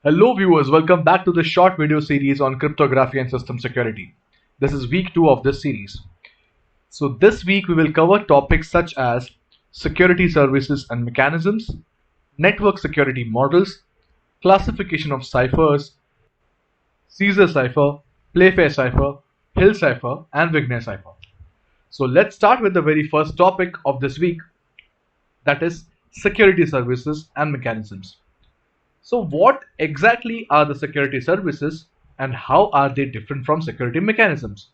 Hello viewers, welcome back to the short video series on cryptography and system security. This is week 2 of this series. So this week we will cover topics such as security services and mechanisms, network security models, classification of ciphers, Caesar cipher, Playfair cipher, Hill cipher and Wigner cipher. So let's start with the very first topic of this week, that is security services and mechanisms. So what exactly are the security services and how are they different from security mechanisms?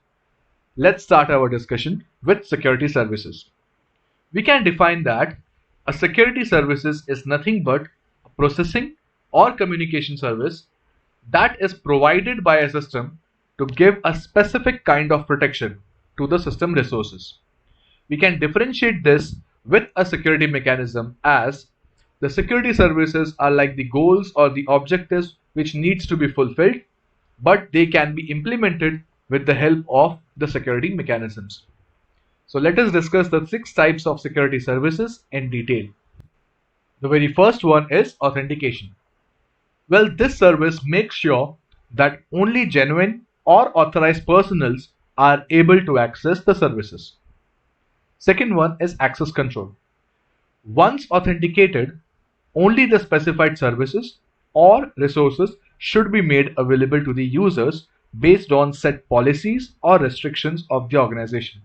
Let's start our discussion with security services. We can define that a security services is nothing but a processing or communication service that is provided by a system to give a specific kind of protection to the system resources. We can differentiate this with a security mechanism as the security services are like the goals or the objectives which needs to be fulfilled, but they can be implemented with the help of the security mechanisms. So let us discuss the 6 types of security services in detail. The very first one is authentication. Well, this service makes sure that only genuine or authorized personnels are able to access the services. Second one is access control. Once authenticated, only the specified services or resources should be made available to the users based on set policies or restrictions of the organization.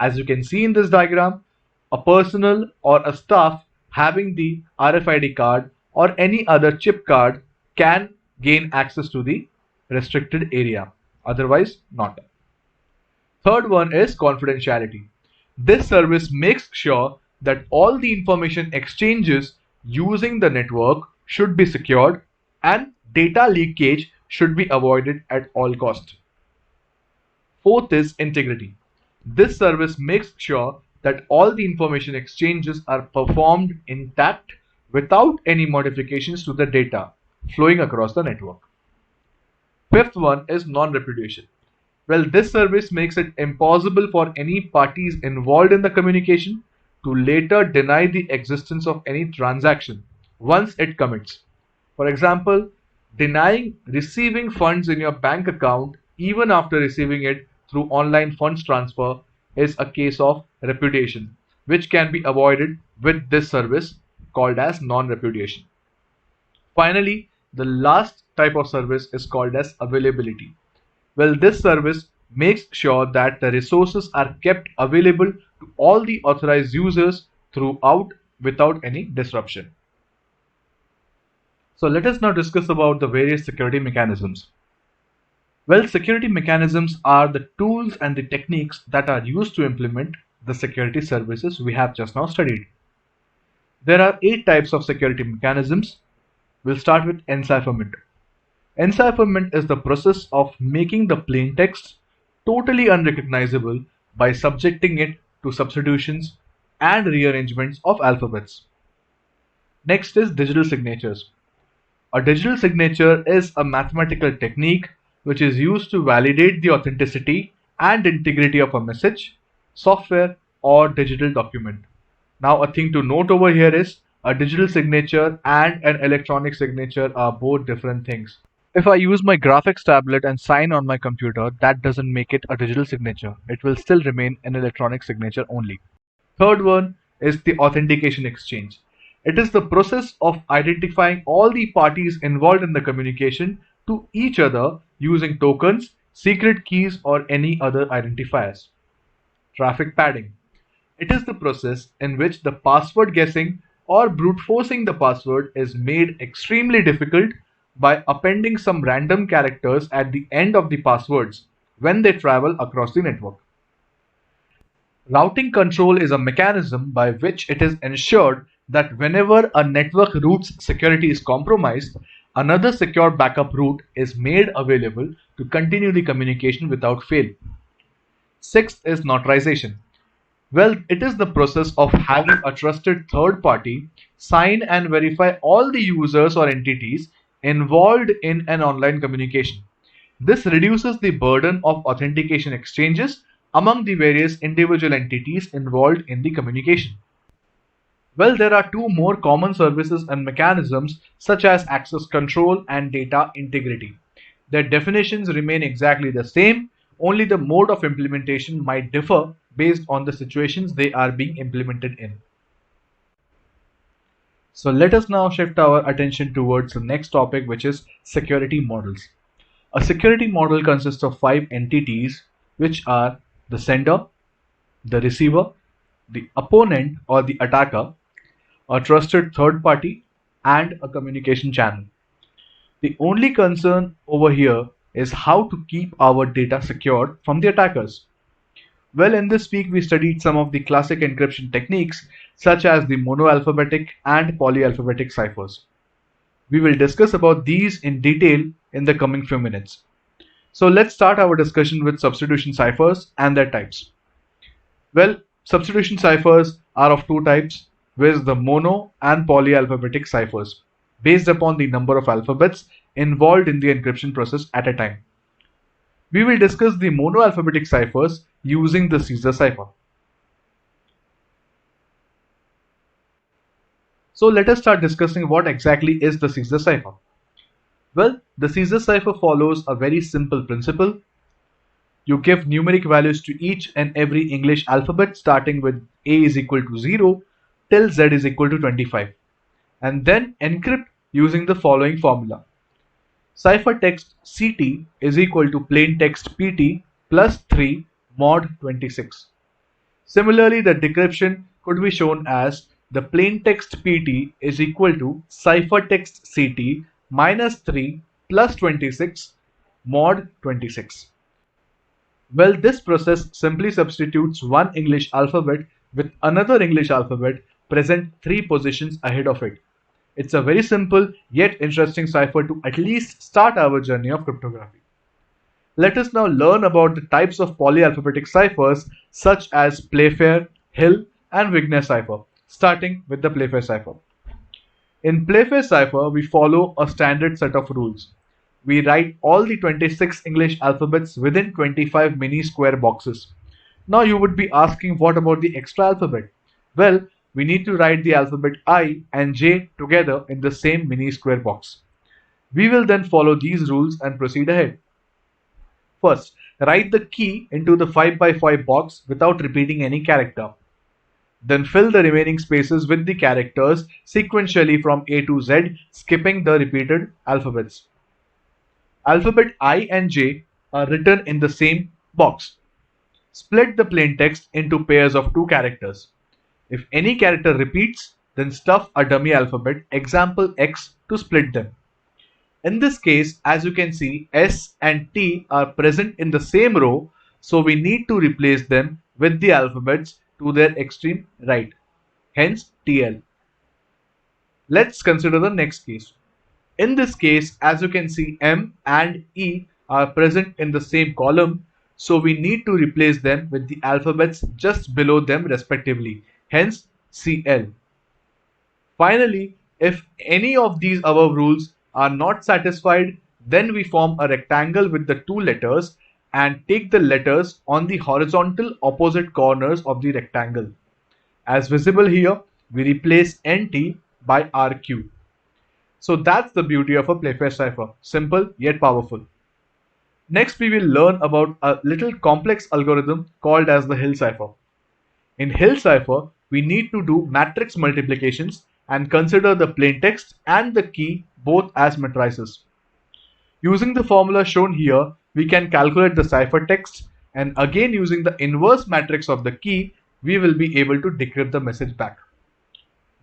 As you can see in this diagram, a personnel or a staff having the RFID card or any other chip card can gain access to the restricted area, otherwise not. Third one is confidentiality. This service makes sure that all the information exchanges using the network should be secured and data leakage should be avoided at all costs. Fourth is integrity. This service makes sure that all the information exchanges are performed intact without any modifications to the data flowing across the network. Fifth one is non-repudiation. Well, this service makes it impossible for any parties involved in the communication to later deny the existence of any transaction once it commits. For example, denying receiving funds in your bank account even after receiving it through online funds transfer is a case of repudiation, which can be avoided with this service called as non-repudiation. Finally, the last type of service is called as availability. Well, this service makes sure that the resources are kept available to all the authorized users throughout without any disruption. So let us now discuss about the various security mechanisms. Well, security mechanisms are the tools and the techniques that are used to implement the security services we have just now studied. There are 8 types of security mechanisms. We'll start with encipherment. Encipherment is the process of making the plain text totally unrecognizable by subjecting it to substitutions and rearrangements of alphabets. Next is digital signatures. A digital signature is a mathematical technique which is used to validate the authenticity and integrity of a message, software, or digital document. Now, a thing to note over here is a digital signature and an electronic signature are both different things. If I use my graphics tablet and sign on my computer, that doesn't make it a digital signature. It will still remain an electronic signature only. Third one is the authentication exchange. It is the process of identifying all the parties involved in the communication to each other using tokens, secret keys, or any other identifiers. Traffic padding. It is the process in which the password guessing or brute forcing the password is made extremely difficult by appending some random characters at the end of the passwords when they travel across the network. Routing control is a mechanism by which it is ensured that whenever a network route's security is compromised, another secure backup route is made available to continue the communication without fail. Sixth is notarization. Well, it is the process of having a trusted third party sign and verify all the users or entities involved in an online communication. This reduces the burden of authentication exchanges among the various individual entities involved in the communication. Well, there are two more common services and mechanisms such as access control and data integrity. Their definitions remain exactly the same, only the mode of implementation might differ based on the situations they are being implemented in. So let us now shift our attention towards the next topic, which is security models. A security model consists of five entities, which are the sender, the receiver, the opponent or the attacker, a trusted third party, and a communication channel. The only concern over here is how to keep our data secured from the attackers. Well, in this week we studied some of the classic encryption techniques such as the monoalphabetic and polyalphabetic ciphers. We will discuss about these in detail in the coming few minutes. So let's start our discussion with substitution ciphers and their types. Well, substitution ciphers are of two types, with the mono and polyalphabetic ciphers, based upon the number of alphabets involved in the encryption process at a time. We will discuss the monoalphabetic ciphers using the Caesar cipher. So let us start discussing what exactly is the Caesar cipher. Well, the Caesar cipher follows a very simple principle. You give numeric values to each and every English alphabet starting with A is equal to 0 till Z is equal to 25, and then encrypt using the following formula. Ciphertext CT is equal to plaintext PT plus 3 mod 26. Similarly, the decryption could be shown as the plaintext PT is equal to ciphertext CT minus 3 plus 26 mod 26. Well, this process simply substitutes one English alphabet with another English alphabet present 3 positions ahead of it. It's a very simple yet interesting cipher to at least start our journey of cryptography. Let us now learn about the types of polyalphabetic ciphers such as Playfair, Hill, and Wigner cipher, starting with the Playfair cipher. In Playfair cipher, we follow a standard set of rules. We write all the 26 English alphabets within 25 mini square boxes. Now you would be asking, what about the extra alphabet? Well, we need to write the alphabet I and J together in the same mini square box. We will then follow these rules and proceed ahead. First, write the key into the 5x5 box without repeating any character. Then fill the remaining spaces with the characters sequentially from A to Z, skipping the repeated alphabets. Alphabet I and J are written in the same box. Split the plaintext into pairs of 2 characters. If any character repeats, then stuff a dummy alphabet, example X, to split them. In this case, as you can see, S and T are present in the same row, so we need to replace them with the alphabets to their extreme right, hence TL. Let's consider the next case. In this case, as you can see, M and E are present in the same column, so we need to replace them with the alphabets just below them respectively, hence CL. Finally, if any of these above rules are not satisfied, then we form a rectangle with the 2 letters and take the letters on the horizontal opposite corners of the rectangle. As visible here, we replace NT by RQ. So that's the beauty of a Playfair cipher, simple yet powerful. Next, we will learn about a little complex algorithm called as the Hill cipher. In Hill cipher, we need to do matrix multiplications and consider the plaintext and the key both as matrices. Using the formula shown here, we can calculate the ciphertext, and again using the inverse matrix of the key, we will be able to decrypt the message back.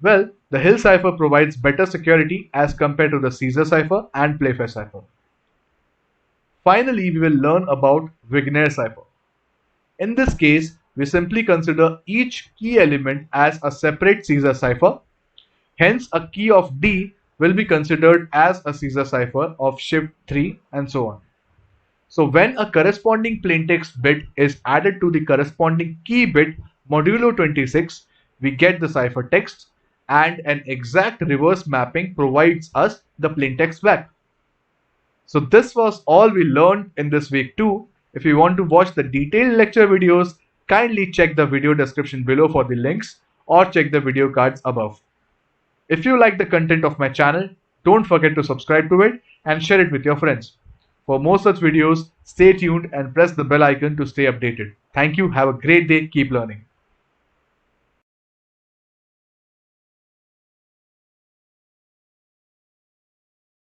Well, the Hill cipher provides better security as compared to the Caesar cipher and Playfair cipher. Finally, we will learn about Wigner cipher. In this case, we simply consider each key element as a separate Caesar cipher. Hence, a key of D will be considered as a Caesar cipher of shift 3 and so on. So when a corresponding plaintext bit is added to the corresponding key bit modulo 26, we get the ciphertext, and an exact reverse mapping provides us the plaintext back. So this was all we learned in this week 2. If you want to watch the detailed lecture videos, kindly check the video description below for the links. or check the video cards above. If you like the content of my channel, don't forget to subscribe to it and share it with your friends. For more such videos, stay tuned and press the bell icon to stay updated. Thank you. Have a great day. Keep learning.